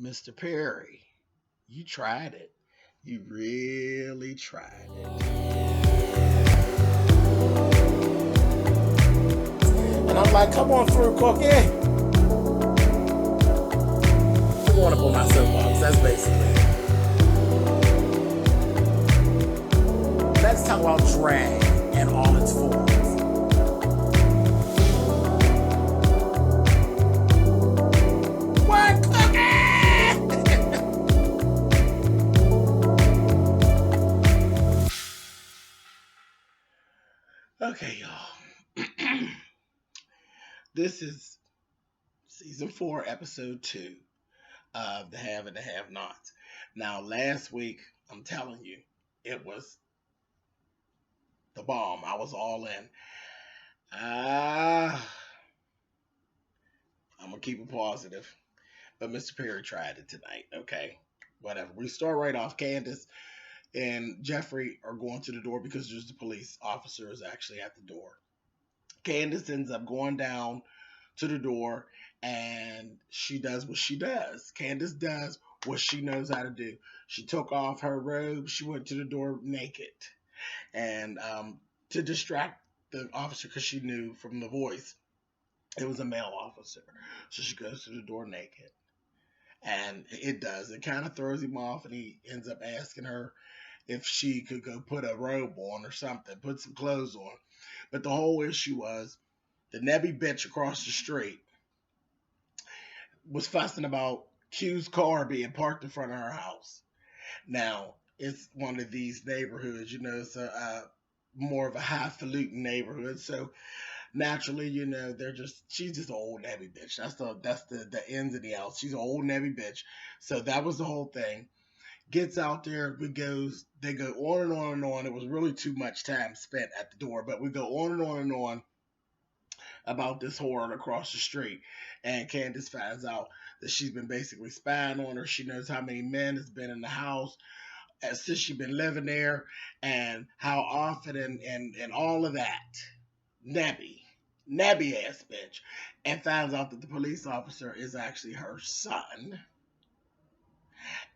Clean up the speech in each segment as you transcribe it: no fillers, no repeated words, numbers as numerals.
Mr. Perry, you tried it. You really tried it. And I'm like, come on through, Cookie. I want to pull my soapbox. That's basically it. Let's talk about drag and all its forms. What, Cookie? Okay, y'all. This is season 4, episode 2 of the Have and the Have Nots. Now, last week, I'm telling you, it was the bomb. I was all in. Ah, I'm gonna keep it positive. But Mr. Perry tried it tonight. Okay, whatever. We start right off. Candace and Jeffrey are going to the door because there's the police officer is actually at the door. Candace ends up going down to the door and she does what she does. Candace does what she knows how to do. She took off her robe. She went to the door naked and to distract the officer because she knew from the voice it was a male officer. So she goes to the door naked. And it does. It kind of throws him off, and he ends up asking her if she could go put a robe on or something, put some clothes on. But the whole issue was the nebby bitch across the street was fussing about Q's car being parked in front of her house. Now, it's one of these neighborhoods, it's more of a highfalutin neighborhood. So naturally, she's just an old nebby bitch. That's the ins and the outs. She's an old nebby bitch. So that was the whole thing. Gets out there, they go on and on and on. It was really too much time spent at the door, but we go on and on and on about this whore across the street. And Candace finds out that she's been basically spying on her. She knows how many men has been in the house since she's been living there and how often and all of that. Nebby. Nebby ass bitch. And finds out that the police officer is actually her son.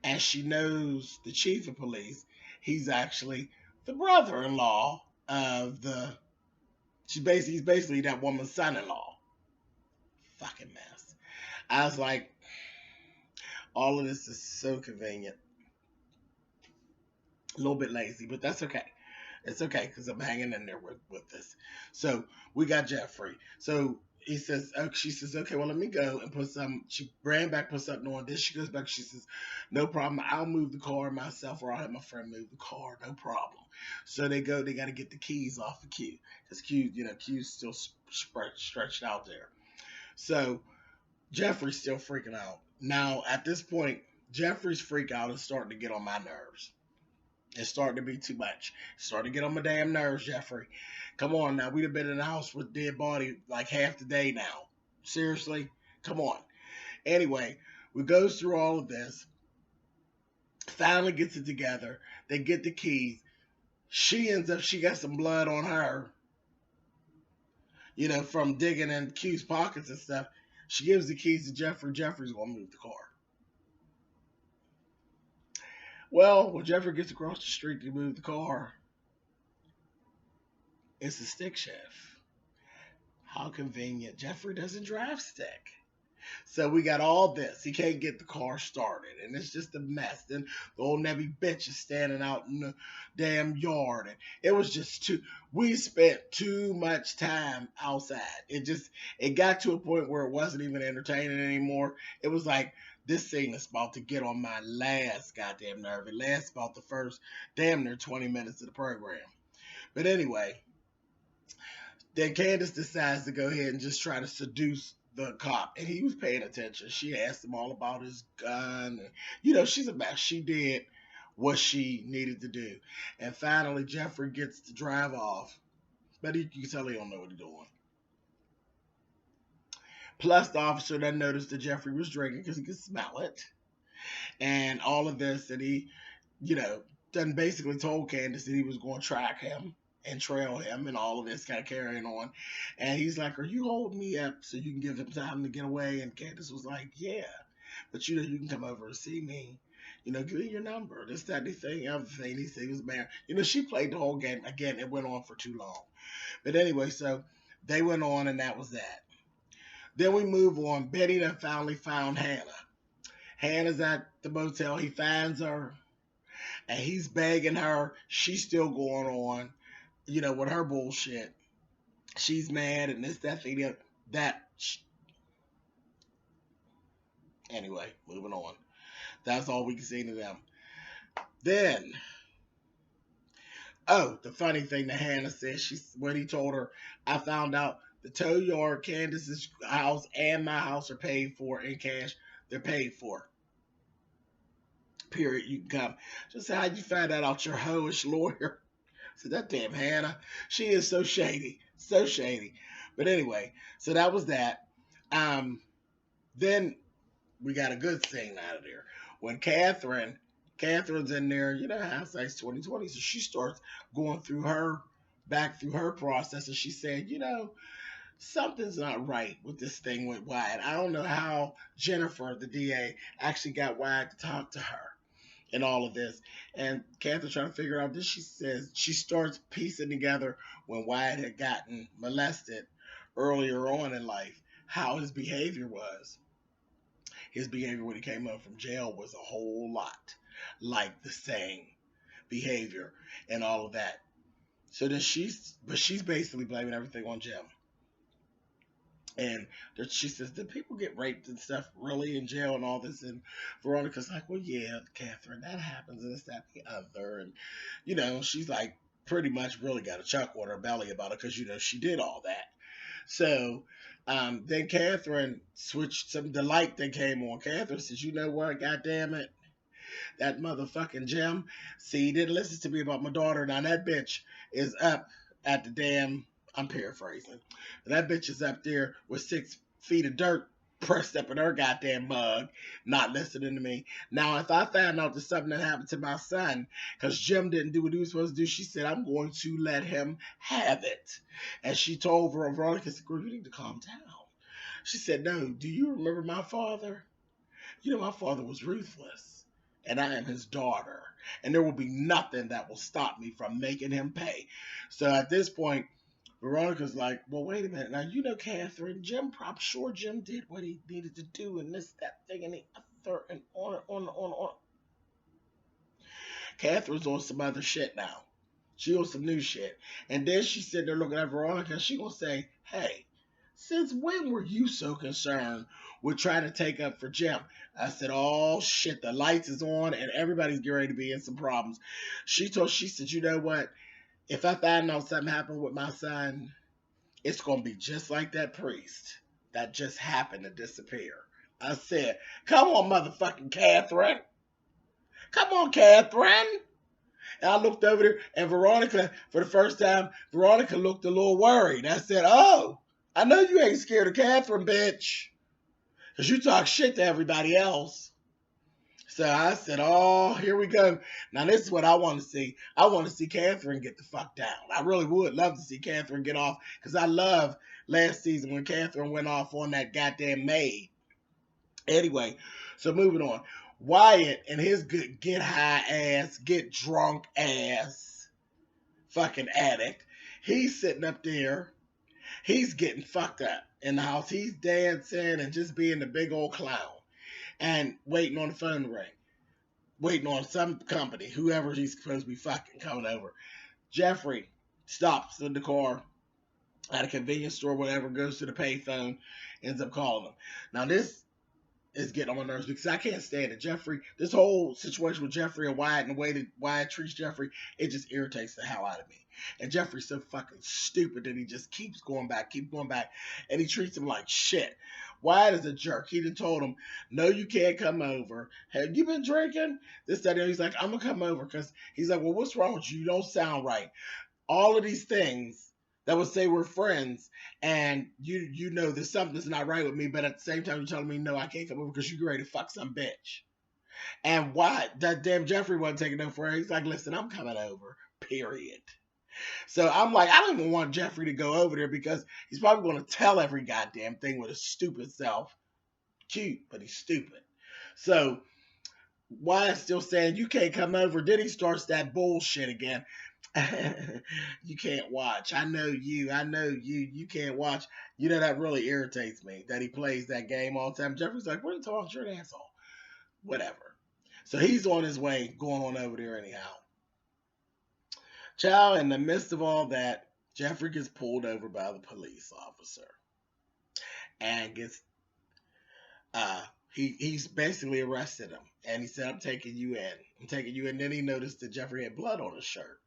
And she knows the chief of police. He's actually the brother-in-law of the. He's basically that woman's son-in-law. Fucking mess. I was like, all of this is so convenient. A little bit lazy, but that's okay. It's okay because I'm hanging in there with this. So we got Jeffrey. So she says, okay, well, let me go and put some. She ran back, put something on. Then she goes back. She says, no problem. I'll move the car myself, or I'll have my friend move the car. No problem. So they go. They got to get the keys off of Q because Q's still stretched out there. So Jeffrey's still freaking out. Now at this point, Jeffrey's freak out is starting to get on my nerves. It's starting to be too much. It's starting to get on my damn nerves, Jeffrey. Come on now. We'd have been in the house with dead body like half the day now. Seriously? Come on. Anyway, we goes through all of this. Finally gets it together. They get the keys. She got some blood on her, from digging in Q's pockets and stuff. She gives the keys to Jeffrey. Jeffrey's going to move the car. Well, when Jeffrey gets across the street to move the car, it's a stick shift. How convenient. Jeffrey doesn't drive stick. So we got all this. He can't get the car started, and it's just a mess. Then the old nebby bitch is standing out in the damn yard, and it was just we spent too much time outside. It got to a point where it wasn't even entertaining anymore. It was like, this scene is about to get on my last goddamn nerve. It lasts about the first damn near 20 minutes of the program. But anyway, then Candace decides to go ahead and just try to seduce the cop, and he was paying attention. She asked him all about his gun, and she's a mess. She did what she needed to do, and finally Jeffrey gets to drive off, but you can tell he don't know what he's doing. Plus, the officer then noticed that Jeffrey was drinking because he could smell it, and all of this, and he, then basically told Candace that he was going to track him and trail him and all of this kind of carrying on. And he's like, are you holding me up so you can give him time to get away? And Candace was like, yeah. but you know, you can come over and see me. You know, give me your number. This, that, anything, other thing. He said he was married. You know, she played the whole game. Again, it went on for too long. But anyway, so they went on, and that was that. Then we move on. Betty then finally found Hannah. Hannah's at the motel. He finds her, and he's begging her. She's still going on, you know, with her bullshit. She's mad, and this, that, thing, that. Anyway, moving on. That's all we can see to them. Then, oh, the funny thing that Hannah said, when he told her, I found out the tow yard, Candace's house, and my house are paid for in cash. They're paid for. Period. You can come. Just how you find that out, your hoish lawyer. So that damn Hannah, she is so shady. So shady. But anyway, so that was that. Then we got a good scene out of there. When Catherine's in there, you know, hindsight's 2020, so she starts going back through her process, and she said, you know, something's not right with this thing with Wyatt. I don't know how Jennifer, the DA, actually got Wyatt to talk to her and all of this. And Catherine's trying to figure out this. She says she starts piecing together when Wyatt had gotten molested earlier on in life, how his behavior was. His behavior when he came up from jail was a whole lot like the same behavior and all of that. So then she's basically blaming everything on Jim. And she says, did people get raped and stuff really in jail and all this? And Veronica's like, well, yeah, Catherine, that happens and this, that, and the other. And, you know, she's like pretty much really got a chuckle on her belly about it because, you know, she did all that. So then Catherine switched the light that came on. Catherine says, you know what, goddamn it, that motherfucking Jim, see, he didn't listen to me about my daughter. Now that bitch is up at the damn, I'm paraphrasing, that bitch is up there with 6 feet of dirt pressed up in her goddamn mug, not listening to me. Now, if I find out there's something that happened to my son, because Jim didn't do what he was supposed to do, she said, I'm going to let him have it. And she told Veronica, girl, you need to calm down. She said, no, do you remember my father? You know, my father was ruthless, and I am his daughter, and there will be nothing that will stop me from making him pay. So at this point, Veronica's like, well, wait a minute. Now, you know, Catherine, I'm sure Jim did what he needed to do, and this, that thing, and the other, and on. Catherine's on some other shit now. She on some new shit. And then she's sitting there looking at Veronica, and she gonna say, hey, since when were you so concerned with trying to take up for Jim? I said, oh, shit, the lights is on, and everybody's getting ready to be in some problems. She said, you know what? If I find out something happened with my son, it's going to be just like that priest that just happened to disappear. I said, come on, motherfucking Catherine. Come on, Catherine. And I looked over there, and Veronica, for the first time, Veronica looked a little worried. I said, oh, I know you ain't scared of Catherine, bitch, because you talk shit to everybody else. So I said, oh, here we go. Now, this is what I want to see. I want to see Catherine get the fuck down. I really would love to see Catherine get off, because I love last season when Catherine went off on that goddamn maid. Anyway, so moving on. Wyatt and his good get high ass, get drunk ass fucking addict. He's sitting up there. He's getting fucked up in the house. He's dancing and just being the big old clown. And waiting on the phone to ring. Waiting on some company, whoever he's supposed to be fucking coming over. Jeffrey stops in the car at a convenience store, whatever, goes to the payphone, ends up calling him. Now this is getting on my nerves because I can't stand it. Jeffrey, this whole situation with Jeffrey and Wyatt and the way that Wyatt treats Jeffrey, it just irritates the hell out of me. And Jeffrey's so fucking stupid that he just keeps going back, and he treats him like shit. Wyatt is a jerk. He done told him, no, you can't come over. Have you been drinking? This, that, and he's like, I'm going to come over because he's like, well, what's wrong with you? You don't sound right. All of these things that would say we're friends and you know there's something that's not right with me, but at the same time you're telling me, no, I can't come over because you're ready to fuck some bitch. And why? That damn Jeffrey wasn't taking no for it. He's like, listen, I'm coming over, period. So I'm like, I don't even want Jeffrey to go over there because he's probably going to tell every goddamn thing with his stupid self. Cute, but he's stupid. So Wyatt's still saying, you can't come over. Then he starts that bullshit again. You can't watch. I know you. I know you. You can't watch. You know, that really irritates me that he plays that game all the time. Jeffrey's like, what are you talking about? You're an asshole. Whatever. So he's on his way, going on over there anyhow. Child, in the midst of all that, Jeffrey gets pulled over by the police officer and gets he's basically arrested him, and he said, I'm taking you in. I'm taking you in. Then he noticed that Jeffrey had blood on his shirt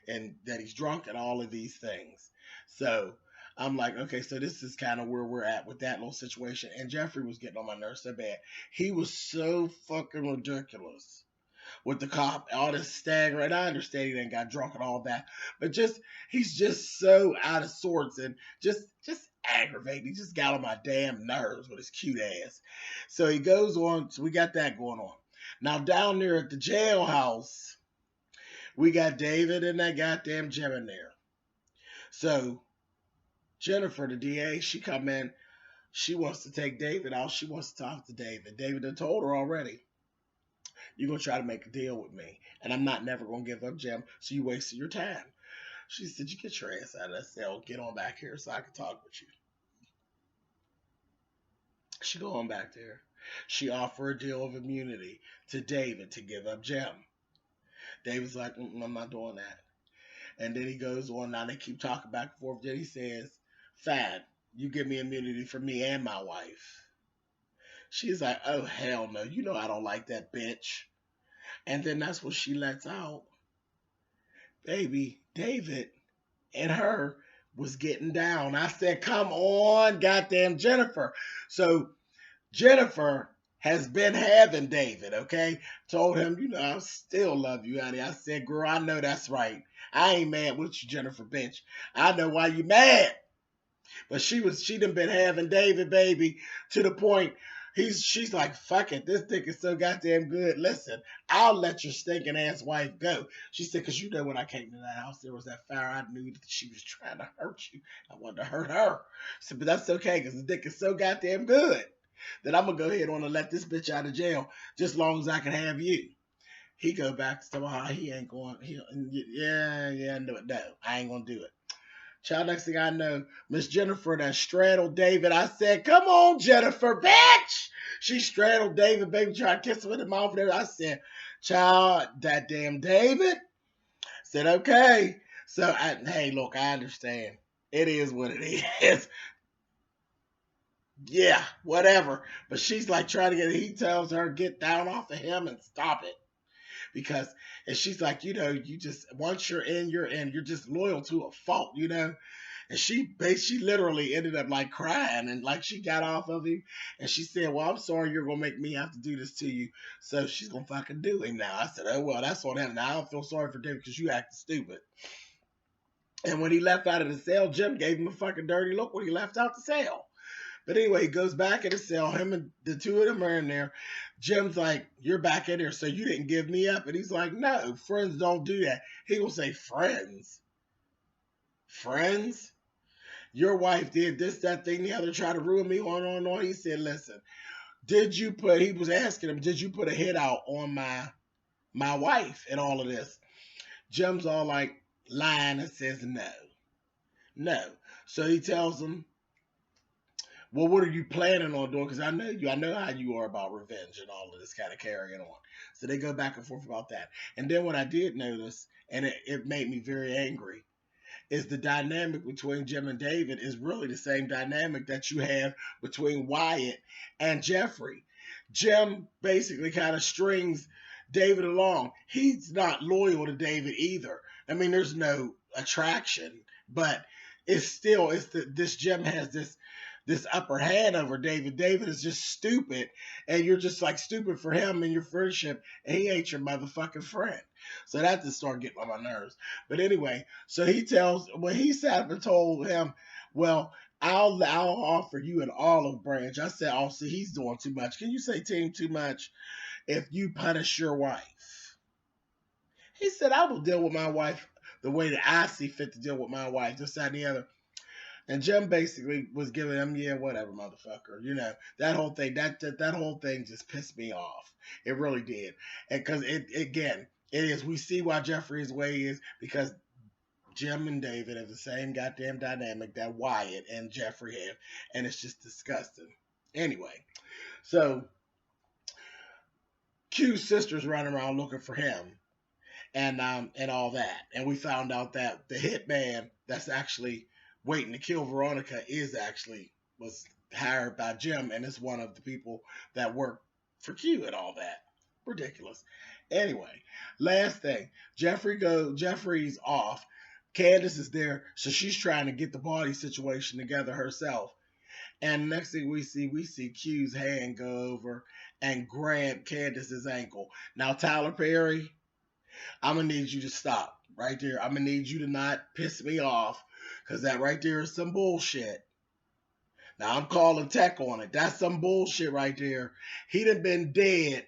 and that he's drunk and all of these things. So I'm like, okay, so this is kind of where we're at with that little situation. And Jeffrey was getting on my nerves so bad. He was so fucking ridiculous with the cop, all this staggering. I understand he didn't got drunk and all that, but he's just so out of sorts and just aggravating. He just got on my damn nerves with his cute ass. So he goes on. So we got that going on. Now down there at the jailhouse, we got David and that goddamn Jim in there. So Jennifer, the DA, she come in. She wants to take David out. She wants to talk to David. David had told her already, you're going to try to make a deal with me, and I'm not never going to give up Jim, so you wasted your time. She said, you get your ass out of that cell. Get on back here so I can talk with you. She go on back there. She offered a deal of immunity to David to give up Jim. David's like, I'm not doing that. And then he goes on. Now they keep talking back and forth. Then he says, fine, you give me immunity for me and my wife. She's like, oh, hell no. You know I don't like that bitch. And then that's what she lets out. Baby, David and her was getting down. I said, come on, goddamn Jennifer. So Jennifer has been having David, okay? Told him, you know, I still love you, honey. I said, girl, I know that's right. I ain't mad with you, Jennifer, bitch. I know why you mad. But she done been having David, baby, to the point she's like, fuck it, this dick is so goddamn good. Listen, I'll let your stinking ass wife go. She said, because you know when I came to that house, there was that fire. I knew that she was trying to hurt you. I wanted to hurt her. I said, but that's okay, because the dick is so goddamn good that I'm going to go ahead on and let this bitch out of jail just as long as I can have you. He go back to how he ain't going. No, I ain't going to do it. Child, next thing I know, Miss Jennifer that straddled David. I said, come on, Jennifer, bitch. She straddled David, baby, tried to kiss him in the mouth. I said, child, that damn David. I said, okay. So, hey, look, I understand. It is what it is. Yeah, whatever. But she's like trying to he tells her, get down off of him and stop it. Because, and she's like, you know, you just, once you're in, you're just loyal to a fault, you know. And she literally ended up like crying and like she got off of him and she said, well, I'm sorry you're going to make me have to do this to you. So she's going to fucking do him now. I said, oh, well, that's on him. Now I don't feel sorry for David because you acted stupid. And when he left out of the cell, Jim gave him a fucking dirty look when he left out the cell. But anyway, he goes back in the cell. Him and the two of them are in there. Jim's like, you're back in there, so you didn't give me up. And he's like, no, friends don't do that. He will say, friends? Friends? Your wife did this, that, thing, the other, try to ruin me, on. He said, listen, he was asking him, did you put a hit out on my wife and all of this? Jim's all like lying and says, no. So he tells him, well, what are you planning on doing? Because I know how you are about revenge and all of this kind of carrying on. So they go back and forth about that. And then what I did notice, and it made me very angry, is the dynamic between Jim and David is really the same dynamic that you have between Wyatt and Jeffrey. Jim basically kind of strings David along. He's not loyal to David either. I mean, there's no attraction, but this Jim has this upper hand over David. David is just stupid, and you're just like stupid for him and your friendship, and he ain't your motherfucking friend. So that just started getting on my nerves. But anyway, so when he sat up and told him, well, I'll offer you an olive branch. I said, oh, see, he's doing too much. Can you say team too much if you punish your wife? He said, I will deal with my wife the way that I see fit to deal with my wife, this, that, and the other. And Jim basically was giving him, yeah, whatever, motherfucker. You know, that whole thing, that whole thing just pissed me off. It really did. And because it is, we see why Jeffrey's way is because Jim and David have the same goddamn dynamic that Wyatt and Jeffrey have. And it's just disgusting. Anyway, so Q's sister's running around looking for him and all that. And we found out that the hitman that's actually waiting to kill Veronica was hired by Jim and is one of the people that work for Q and all that. Ridiculous. Anyway, last thing, Jeffrey's off. Candace is there, so she's trying to get the body situation together herself. And next thing we see Q's hand go over and grab Candace's ankle. Now, Tyler Perry, I'm gonna need you to stop right there. I'm gonna need you to not piss me off, cause that right there is some bullshit. Now I'm calling tech on it. That's some bullshit right there. He done been dead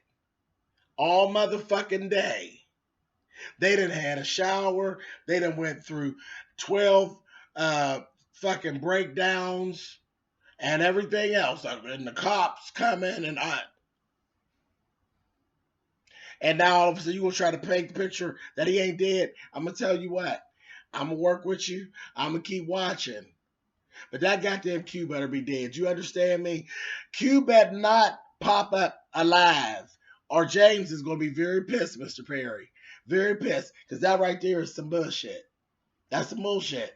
all motherfucking day. They done had a shower. They done went through 12 fucking breakdowns and everything else. And the cops coming and now all of a sudden you gonna try to paint the picture that he ain't dead. I'm gonna tell you what. I'm gonna work with you. I'm gonna keep watching. But that goddamn Q better be dead. You understand me? Q better not pop up alive, or James is gonna be very pissed, Mr. Perry. Very pissed, because that right there is some bullshit. That's some bullshit.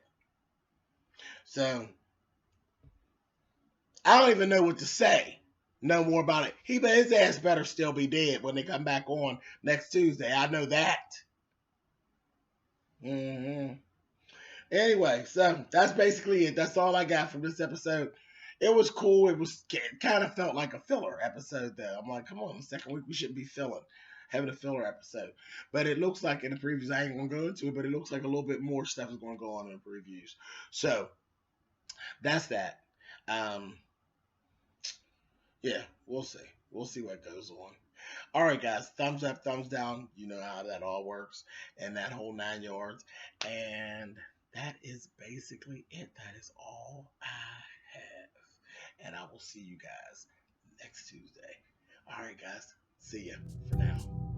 So I don't even know what to say no more about it. His ass better still be dead when they come back on next Tuesday. I know that. Mm-hmm. Anyway, so that's basically it. That's all I got from this episode. It was cool. It kind of felt like a filler episode, though. I'm like, come on, the second week we shouldn't be having a filler episode. But it looks like in the previews, I ain't gonna go into it, but it looks like a little bit more stuff is gonna go on in the previews. So that's that. Yeah, we'll see. We'll see what goes on. All right, guys, thumbs up, thumbs down. You know how that all works, and that whole 9 yards. And that is basically it. That is all I have. And I will see you guys next Tuesday. All right, guys. See ya for now.